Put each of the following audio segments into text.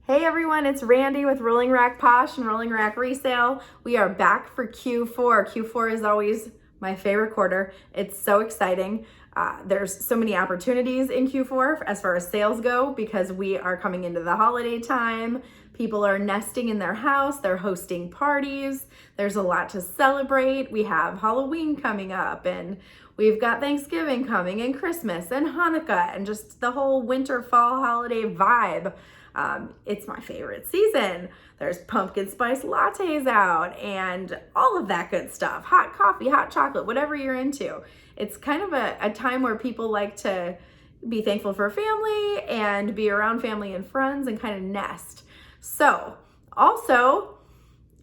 Hey everyone, it's Randy with Rolling Rack Posh and Rolling Rack Resale. We are back for Q4. Q4 is always my favorite quarter. It's so exciting. There's so many opportunities in Q4 as far as sales go because we are coming into the holiday time. People are nesting in their house, they're hosting parties. There's a lot to celebrate. We have Halloween coming up and we've got Thanksgiving coming and Christmas and Hanukkah and just the whole winter fall holiday vibe. It's my favorite season. There's pumpkin spice lattes out and all of that good stuff. Hot coffee, hot chocolate, whatever you're into. It's kind of a time where people like to be thankful for family and be around family and friends and kind of nest. So also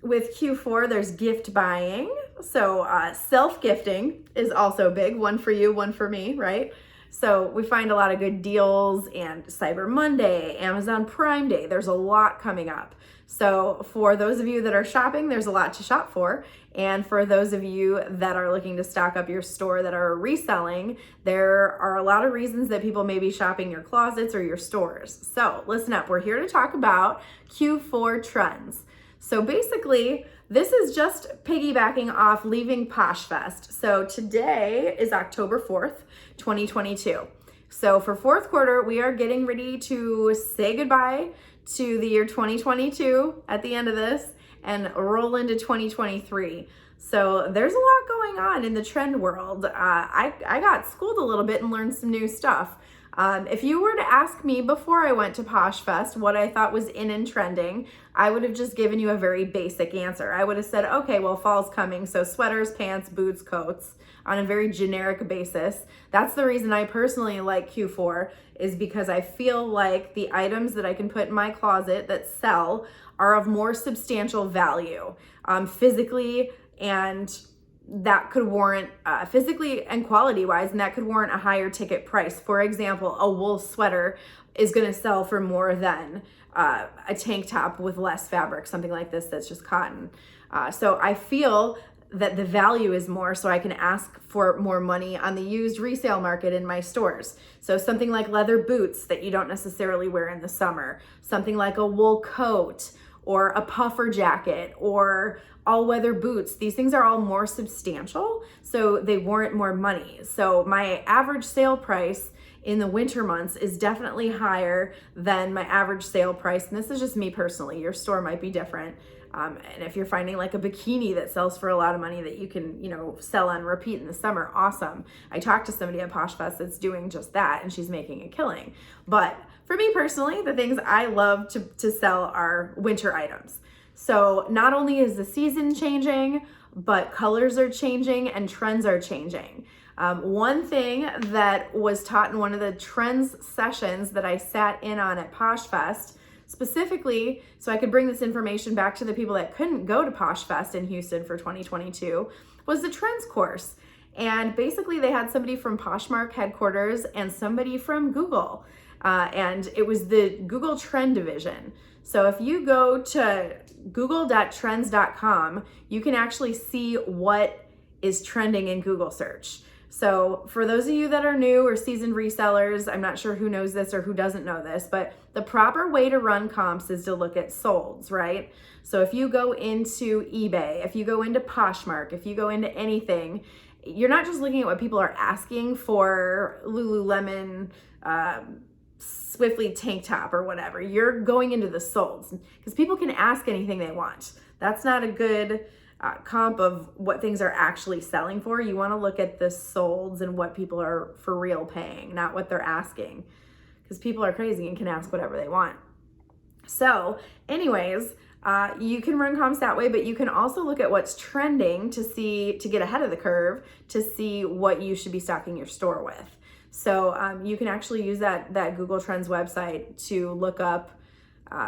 with Q4, there's gift buying. So self-gifting is also big. One for you, one for me, right? So we find a lot of good deals and Cyber Monday, Amazon Prime Day, there's a lot coming up. So for those of you that are shopping, there's a lot to shop for. And for those of you that are looking to stock up your store that are reselling, there are a lot of reasons that people may be shopping your closets or your stores. So listen up, we're here to talk about Q4 trends. So basically, this is just piggybacking off leaving PoshFest. So today is October 4th, 2022. So for fourth quarter, we are getting ready to say goodbye to the year 2022 at the end of this and roll into 2023. So there's a lot going on in the trend world. I got schooled a little bit and learned some new stuff. If you were to ask me before I went to PoshFest what I thought was in and trending, I would have just given you a very basic answer. I would have said, okay, well, fall's coming, so sweaters, pants, boots, coats on a very generic basis. That's the reason I personally like Q4 is because I feel like the items that I can put in my closet that sell are of more substantial value, physically and that could warrant physically and quality wise, and that could warrant a higher ticket price. For example, a wool sweater is going to sell for more than a tank top with less fabric, something like this that's just cotton. So I feel that the value is more, so I can ask for more money on the used resale market in my stores. So something like leather boots that you don't necessarily wear in the summer, something like a wool coat or a puffer jacket or all-weather boots. These things are all more substantial, so they warrant more money. So my average sale price in the winter months is definitely higher than my average sale price. And this is just me personally. Your store might be different. And if you're finding like a bikini that sells for a lot of money that you can, sell on repeat in the summer, awesome. I talked to somebody at PoshFest that's doing just that and she's making a killing. But for me personally, the things I love to sell are winter items. So not only is the season changing, but colors are changing and trends are changing. One thing that was taught in one of the trends sessions that I sat in on at PoshFest, specifically so I could bring this information back to the people that couldn't go to PoshFest in Houston for 2022, was the trends course. And basically they had somebody from Poshmark headquarters and somebody from Google. And it was the Google Trend division. So if you go to google.trends.com, you can actually see what is trending in Google search. So for those of you that are new or seasoned resellers, I'm not sure who knows this or who doesn't know this, but the proper way to run comps is to look at solds, right? So if you go into eBay, if you go into Poshmark, if you go into anything, you're not just looking at what people are asking for Lululemon, Swiftly tank top or whatever. You're going into the solds because people can ask anything they want. That's not a good comp of what things are actually selling for. You want to look at the solds and what people are for real paying, not what they're asking, because people are crazy and can ask whatever they want. So anyways, you can run comps that way, but you can also look at what's trending to get ahead of the curve to see what you should be stocking your store with. So you can actually use that Google Trends website to look up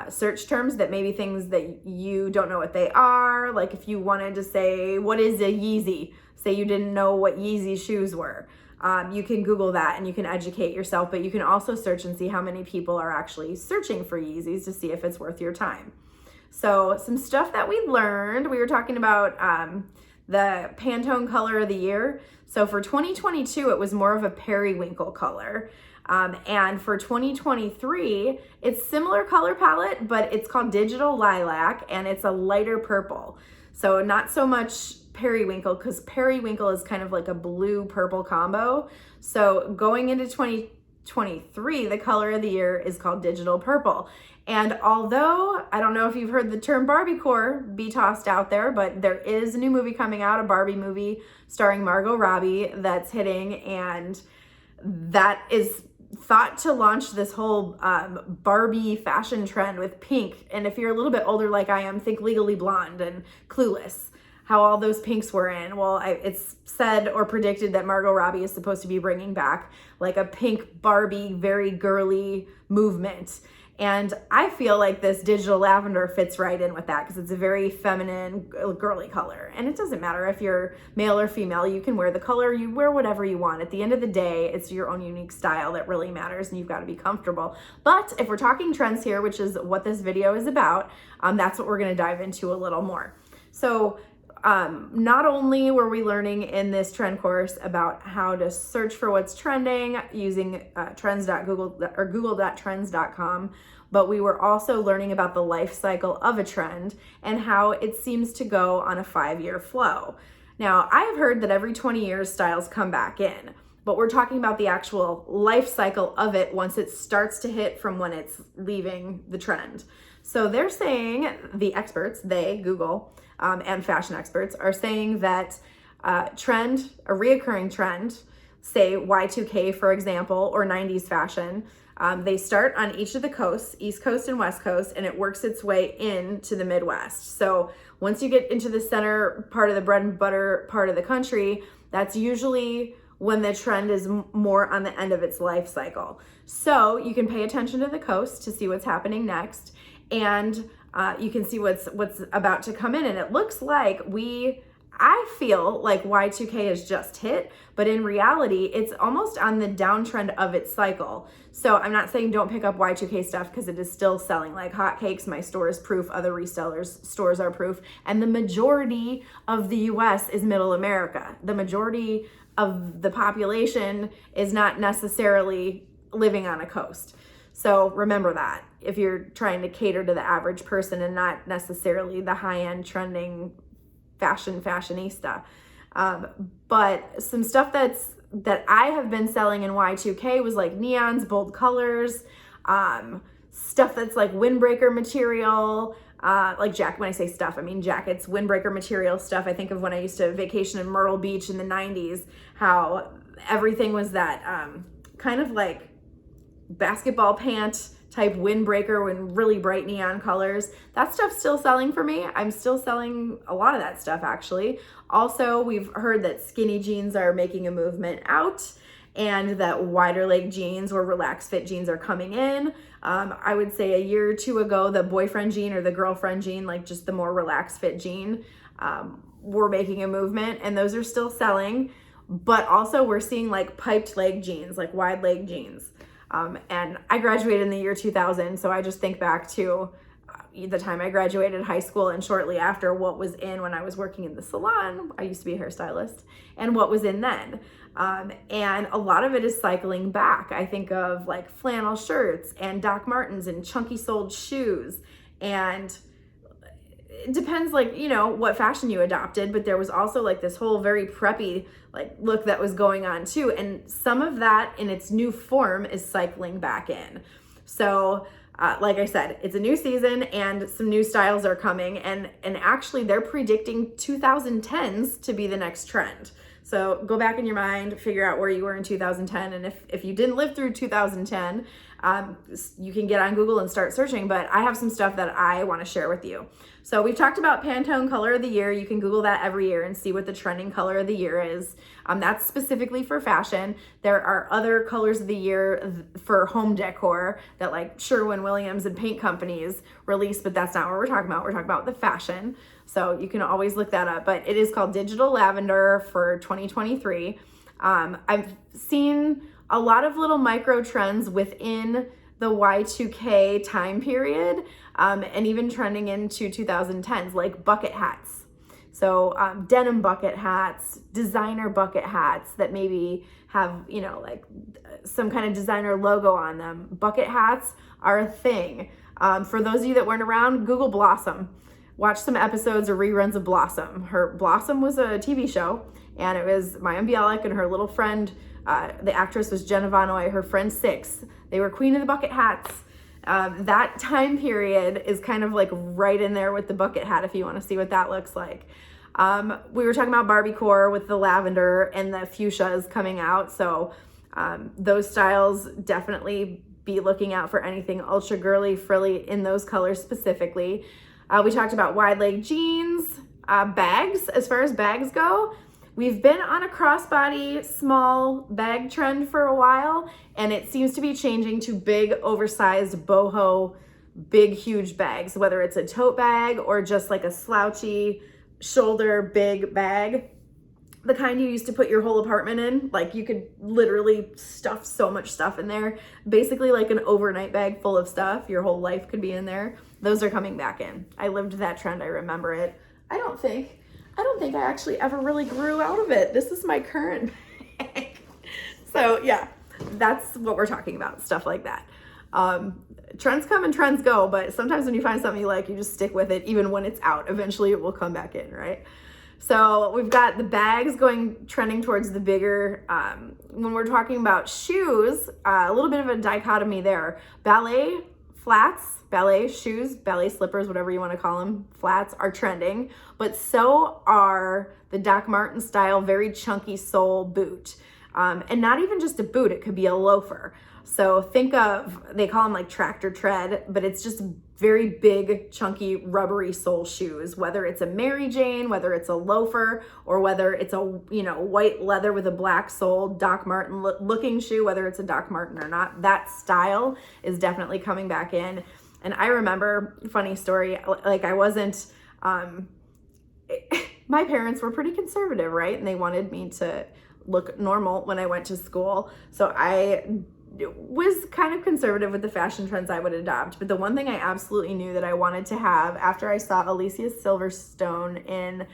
search terms that maybe things that you don't know what they are. Like if you wanted to say, what is a Yeezy? Say you didn't know what Yeezy shoes were. You can Google that and you can educate yourself, but you can also search and see how many people are actually searching for Yeezys to see if it's worth your time. So some stuff that we learned, we were talking about the Pantone color of the year. So for 2022, it was more of a periwinkle color. And for 2023, it's similar color palette, but it's called Digital Lilac, and it's a lighter purple. So not so much periwinkle, because periwinkle is kind of like a blue purple combo. So going into 2023, the color of the year is called Digital Purple. And although I don't know if you've heard the term Barbiecore be tossed out there, but there is a new movie coming out, a Barbie movie starring Margot Robbie that's hitting, and that is thought to launch this whole Barbie fashion trend with pink. And if you're a little bit older like I am, think Legally Blonde and Clueless, how all those pinks were in. Well, it's said or predicted that Margot Robbie is supposed to be bringing back like a pink Barbie, very girly movement. And I feel like this digital lavender fits right in with that, because it's a very feminine, girly color. And it doesn't matter if you're male or female, you can wear the color, you wear whatever you want. At the end of the day, it's your own unique style that really matters, and you've got to be comfortable. But if we're talking trends here, which is what this video is about, that's what we're going to dive into a little more. So not only were we learning in this trend course about how to search for what's trending using google.trends.com, but we were also learning about the life cycle of a trend and how it seems to go on a 5-year flow. Now, I've heard that every 20 years styles come back in, but we're talking about the actual life cycle of it once it starts to hit from when it's leaving the trend. So they're saying, the experts, they, Google, and fashion experts are saying that a reoccurring trend, say Y2K, for example, or 90s fashion, they start on each of the coasts, East Coast and West Coast, and it works its way into the Midwest. So once you get into the center part of the bread and butter part of the country, that's usually when the trend is more on the end of its life cycle. So you can pay attention to the coast to see what's happening next, and you can see what's about to come in. And it looks like I feel like Y2K has just hit, but in reality, it's almost on the downtrend of its cycle. So I'm not saying don't pick up Y2K stuff, because it is still selling like hotcakes. My store is proof, other resellers' stores are proof. And the majority of the US is middle America. The majority of the population is not necessarily living on a coast. So remember that if you're trying to cater to the average person and not necessarily the high-end trending fashionista. But some stuff that I have been selling in Y2K was like neons, bold colors, stuff that's like windbreaker material, like when I say stuff, I mean jackets, windbreaker material stuff. I think of when I used to vacation in Myrtle Beach in the 90s, how everything was that kind of like basketball pant type windbreaker with really bright neon colors. That stuff's still selling for me. I'm still selling a lot of that stuff, actually. Also, we've heard that skinny jeans are making a movement out, and that wider leg jeans or relaxed fit jeans are coming in. I would say a year or two ago, the boyfriend jean or the girlfriend jean, like just the more relaxed fit jean, were making a movement, and those are still selling. But also we're seeing like piped leg jeans, like wide leg jeans. And I graduated in the year 2000, so I just think back to the time I graduated high school and shortly after, what was in when I was working in the salon. I used to be a hairstylist, and what was in then. And a lot of it is cycling back. I think of like flannel shirts and Doc Martens and chunky soled shoes, and it depends, like, you know, what fashion you adopted, but there was also like this whole very preppy like look that was going on too. And some of that in its new form is cycling back in. So like I said, it's a new season and some new styles are coming, and actually they're predicting 2010s to be the next trend. So go back in your mind, figure out where you were in 2010. And if you didn't live through 2010, you can get on Google and start searching, but I have some stuff that I want to share with you. So we've talked about Pantone color of the year. You can Google that every year and see what the trending color of the year is. That's specifically for fashion. There are other colors of the year for home decor that like Sherwin-Williams and paint companies release, but that's not what we're talking about. We're talking about the fashion. So you can always look that up, but it is called Digital Lavender for 2023. I've seen a lot of little micro trends within the Y2K time period, and even trending into 2010s, like bucket hats. So denim bucket hats, designer bucket hats that maybe have, you know, like some kind of designer logo on them. Bucket hats are a thing. For those of you that weren't around, Google Blossom. Watch some episodes or reruns of Blossom. Blossom was a TV show, and it was Maya Bialik and her little friend, the actress was Jenna Von Oy, her friend Six. They were queen of the bucket hats. That time period is kind of like right in there with the bucket hat if you want to see what that looks like. We were talking about Barbiecore with the lavender and the fuchsias coming out. So those styles, definitely be looking out for anything ultra girly, frilly in those colors specifically. We talked about wide leg jeans, bags. As far as bags go, we've been on a crossbody small bag trend for a while, and it seems to be changing to big, oversized boho, big, huge bags, whether it's a tote bag or just like a slouchy shoulder big bag. The kind you used to put your whole apartment in, like you could literally stuff so much stuff in there. Basically like an overnight bag full of stuff. Your whole life could be in there. Those are coming back in. I lived that trend. I remember it. I don't think I actually ever really grew out of it. This is my current bag. So yeah, that's what we're talking about. Stuff like that. Trends come and trends go, but sometimes when you find something you like, you just stick with it even when it's out. Eventually it will come back in, right? So we've got the bags trending towards the bigger, when we're talking about shoes, a little bit of a dichotomy there. Ballet flats, ballet shoes, ballet slippers, whatever you want to call them, flats are trending, but so are the Doc Marten style, very chunky sole boot. And not even just a boot, it could be a loafer. So think of, they call them like tractor tread, but it's just very big, chunky, rubbery sole shoes, whether it's a Mary Jane, whether it's a loafer, or whether it's a, you know, white leather with a black sole, Doc Marten looking shoe, whether it's a Doc Marten or not, that style is definitely coming back in. And I remember, funny story, like I wasn't, my parents were pretty conservative, right? And they wanted me to look normal when I went to school. So I was kind of conservative with the fashion trends I would adopt. But the one thing I absolutely knew that I wanted to have after I saw Alicia Silverstone in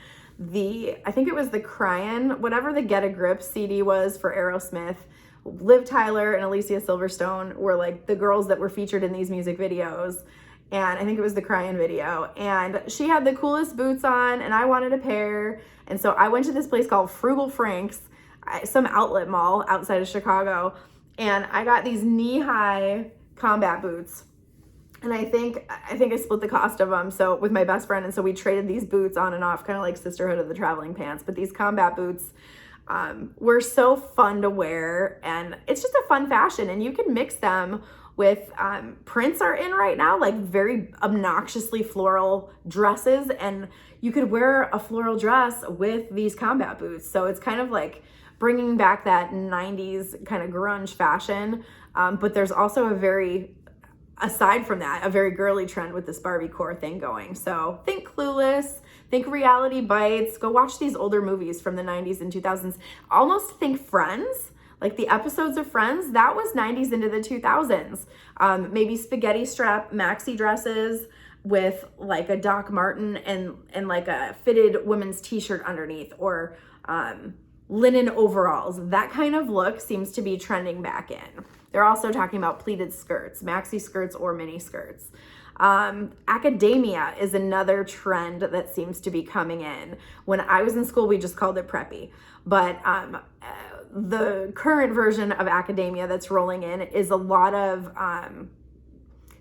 I think it was the Cryin', whatever the Get a Grip CD was for Aerosmith, Liv Tyler and Alicia Silverstone were like the girls that were featured in these music videos. And I think it was the Cryin' video. And she had the coolest boots on and I wanted a pair. And so I went to this place called Frugal Frank's, some outlet mall outside of Chicago. And I got these knee-high combat boots. And I think I split the cost of them so with my best friend. And so we traded these boots on and off, kind of like Sisterhood of the Traveling Pants. But these combat boots were so fun to wear. And it's just a fun fashion. And you can mix them with prints are in right now, like very obnoxiously floral dresses. And you could wear a floral dress with these combat boots. So it's kind of like bringing back that 90s kind of grunge fashion. But there's also aside from that, a very girly trend with this Barbiecore thing going. So think Clueless, think Reality Bites, go watch these older movies from the 90s and 2000s. Almost think Friends, like the episodes of Friends, that was 90s into the 2000s. Maybe spaghetti strap maxi dresses with like a Doc Marten and like a fitted women's t-shirt underneath, or linen overalls. That kind of look seems to be trending back in. They're also talking about pleated skirts, maxi skirts or mini skirts. Academia is another trend that seems to be coming in. When I was in school, we just called it preppy. But the current version of academia that's rolling in is a lot of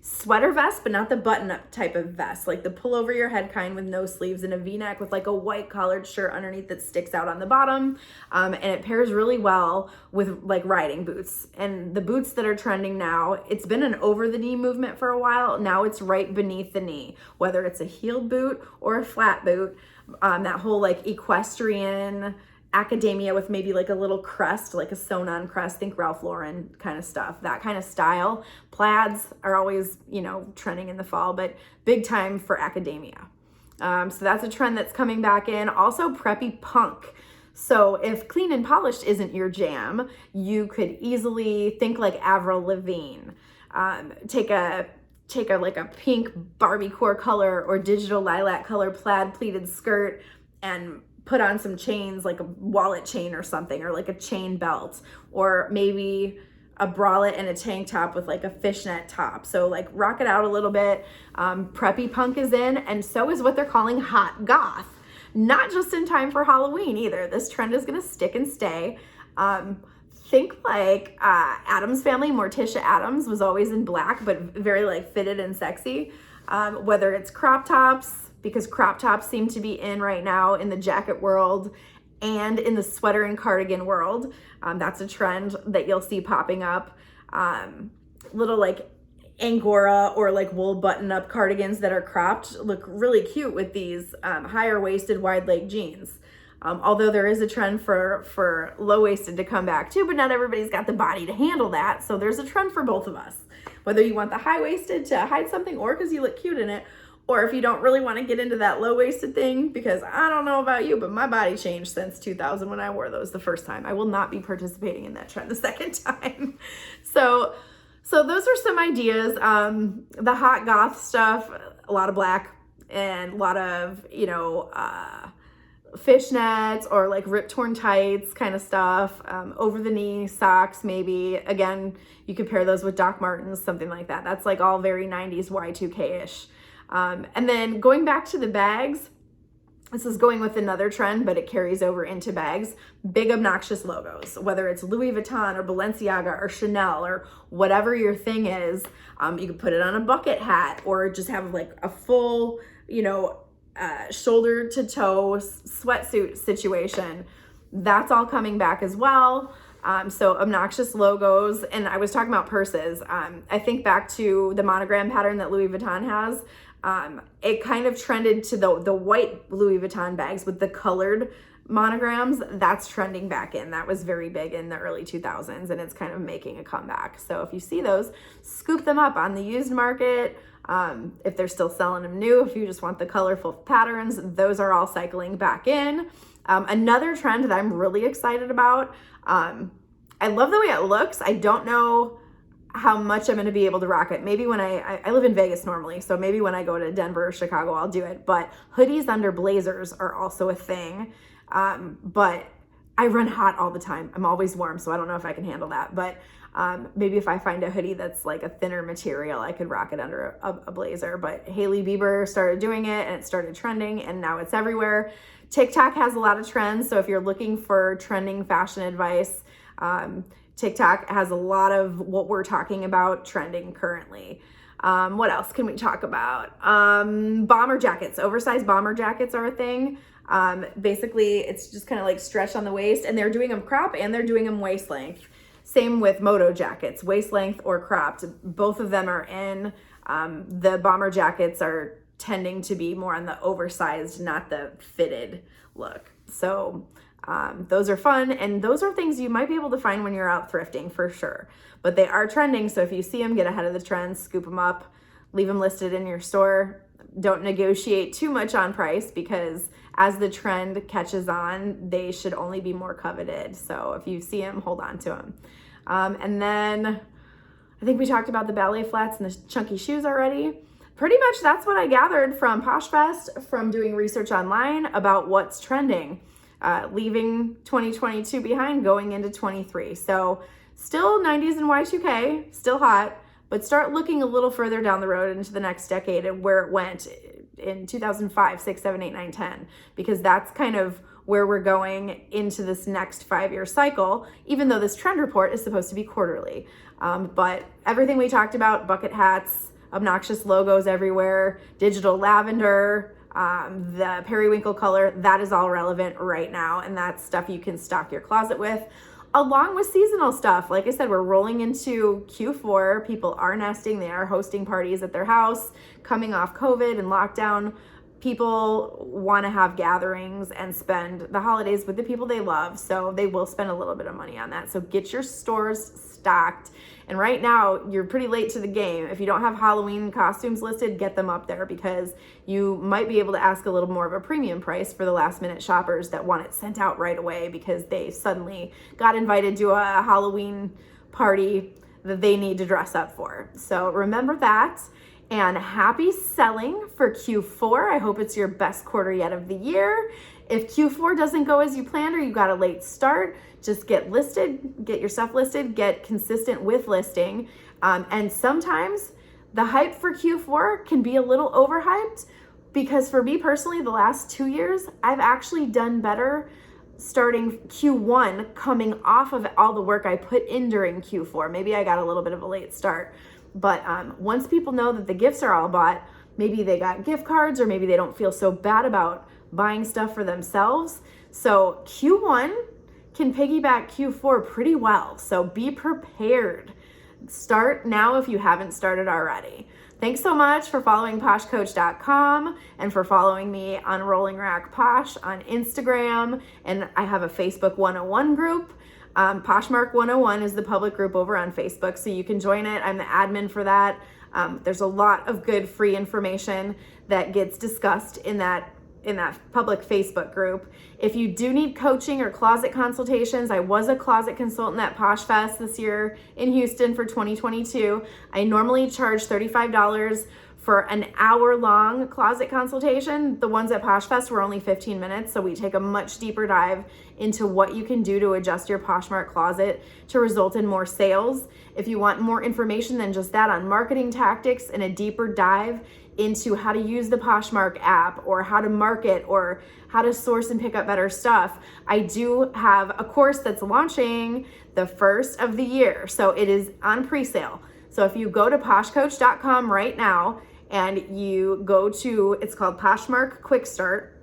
sweater vest, but not the button-up type of vest, like the pull over your head kind with no sleeves and a v-neck with like a white collared shirt underneath that sticks out on the bottom. And it pairs really well with like riding boots. And the boots that are trending now, it's been an over the knee movement for a while. Now it's right beneath the knee, whether it's a heeled boot or a flat boot. That whole like equestrian academia with maybe like a little crest, like a sewn-on crest, think Ralph Lauren kind of stuff, that kind of style. Plaids are always, you know, trending in the fall, but big time for academia. So that's a trend that's coming back in. Also Preppy Punk. So if clean and polished isn't your jam, you could easily think like Avril Lavigne. Take a like a pink Barbiecore color or digital lilac color plaid pleated skirt put on some chains, like a wallet chain or something, or like a chain belt, or maybe a bralette and a tank top with like a fishnet top. So like rock it out a little bit. Preppy Punk is in, and so is what they're calling hot goth. Not just in time for Halloween either. This trend is gonna stick and stay. Think like Addams Family. Morticia Addams was always in black, but very like fitted and sexy. Whether it's crop tops, because crop tops seem to be in right now in the jacket world and in the sweater and cardigan world. That's a trend that you'll see popping up. Little like Angora or like wool button-up cardigans that are cropped look really cute with these higher waisted wide leg jeans. Although there is a trend for low-waisted to come back too, but not everybody's got the body to handle that. So there's a trend for both of us. Whether you want the high-waisted to hide something or because you look cute in it, or if you don't really want to get into that low-waisted thing, because I don't know about you, but my body changed since 2000 when I wore those the first time. I will not be participating in that trend the second time. So those are some ideas. The hot goth stuff, a lot of black and a lot of, fishnets or like rip torn tights kind of stuff, over the knee socks maybe. Again, you could pair those with Doc Martens, something like that. That's like all very 90s Y2K-ish. And then going back to the bags, this is going with another trend, but it carries over into bags. Big obnoxious logos, whether it's Louis Vuitton or Balenciaga or Chanel or whatever your thing is. You can put it on a bucket hat or just have like a full, shoulder to toe sweatsuit situation. That's all coming back as well. So obnoxious logos. And I was talking about purses. I think back to the monogram pattern that Louis Vuitton has. It kind of trended to the white Louis Vuitton bags with the colored monograms. That's trending back in. That was very big in the early 2000s, and it's kind of making a comeback. So if you see those, scoop them up on the used market. If they're still selling them new, if you just want the colorful patterns, those are all cycling back in. Another trend that I'm really excited about, I love the way it looks. I don't know how much I'm going to be able to rock it. Maybe when I live in Vegas normally, so maybe when I go to Denver or Chicago, I'll do it. But hoodies under blazers are also a thing. But I run hot all the time. I'm always warm, so I don't know if I can handle that. But maybe if I find a hoodie that's like a thinner material, I could rock it under a blazer. But Hailey Bieber started doing it, and it started trending, and now it's everywhere. TikTok has a lot of trends, so if you're looking for trending fashion advice, TikTok has a lot of what we're talking about trending currently. What else can we talk about? Bomber jackets. Oversized bomber jackets are a thing. Basically, it's just kind of like stretch on the waist, and they're doing them crop and they're doing them waist length. Same with moto jackets, waist length or cropped. Both of them are in. The bomber jackets are tending to be more on the oversized, not the fitted look. So those are fun, and those are things you might be able to find when you're out thrifting for sure. But they are trending, so if you see them, get ahead of the trends, scoop them up, leave them listed in your store. Don't negotiate too much on price, because as the trend catches on, they should only be more coveted. So if you see them, hold on to them. And then I think we talked about the ballet flats and the chunky shoes already. Pretty much that's what I gathered from PoshFest, from doing research online about what's trending. Leaving 2022 behind, going into 23. So still 90s and Y2K, still hot, but start looking a little further down the road into the next decade and where it went in 2005, 6, 7, 8, 9, 10, because that's kind of where we're going into this next 5-year cycle, even though this trend report is supposed to be quarterly. But everything we talked about, bucket hats, obnoxious logos everywhere, digital lavender, the periwinkle color, that is all relevant right now, and that's stuff you can stock your closet with, along with seasonal stuff. Like I said, we're rolling into Q4. People are nesting. They are hosting parties at their house, coming off COVID and lockdown. People want to have gatherings and spend the holidays with the people they love, so they will spend a little bit of money on that. So get your stores stocked. And right now, you're pretty late to the game. If you don't have Halloween costumes listed, get them up there, because you might be able to ask a little more of a premium price for the last minute shoppers that want it sent out right away because they suddenly got invited to a Halloween party that they need to dress up for. So remember that. And happy selling for Q4. I hope it's your best quarter yet of the year. If Q4 doesn't go as you planned or you got a late start, just get listed, get your stuff listed, get consistent with listing. And sometimes the hype for Q4 can be a little overhyped, because for me personally, the last 2 years, I've actually done better starting Q1 coming off of all the work I put in during Q4. Maybe I got a little bit of a late start, but once people know that the gifts are all bought, maybe they got gift cards, or maybe they don't feel so bad about buying stuff for themselves. So Q1 can piggyback Q4 pretty well. So be prepared. Start now if you haven't started already. Thanks so much for following PoshCoach.com and for following me on Rolling Rack Posh on Instagram. And I have a Facebook 101 group. Poshmark 101 is the public group over on Facebook, so you can join it. I'm the admin for that. There's a lot of good free information that gets discussed in that public Facebook group. If you do need coaching or closet consultations, I was a closet consultant at PoshFest this year in Houston for 2022. I normally charge $35 for an hour-long closet consultation. The ones at PoshFest were only 15 minutes, so we take a much deeper dive into what you can do to adjust your Poshmark closet to result in more sales. If you want more information than just that on marketing tactics and a deeper dive into how to use the Poshmark app, or how to market, or how to source and pick up better stuff, I do have a course that's launching the first of the year. So it is on pre-sale. So if you go to PoshCoach.com right now and you go to, it's called Poshmark Quick Start,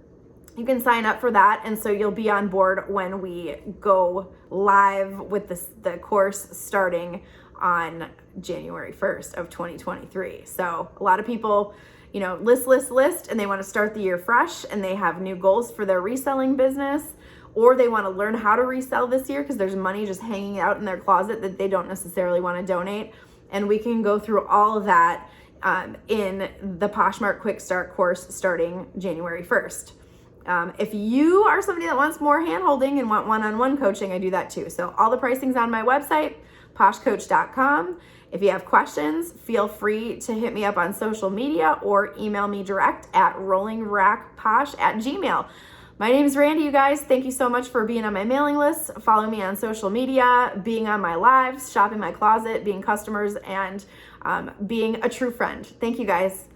you can sign up for that, and so you'll be on board when we go live with the course starting on January 1st of 2023. So a lot of people, list, and they want to start the year fresh, and they have new goals for their reselling business, or they want to learn how to resell this year because there's money just hanging out in their closet that they don't necessarily want to donate. And we can go through all of that in the Poshmark Quick Start course starting January 1st. If you are somebody that wants more hand-holding and want one-on-one coaching, I do that too. So all the pricing's on my website, PoshCoach.com. If you have questions, feel free to hit me up on social media or email me direct at rollingrackposh@gmail.com. My name is Randy, you guys. Thank you so much for being on my mailing list, following me on social media, being on my lives, shopping my closet, being customers, and being a true friend. Thank you, guys.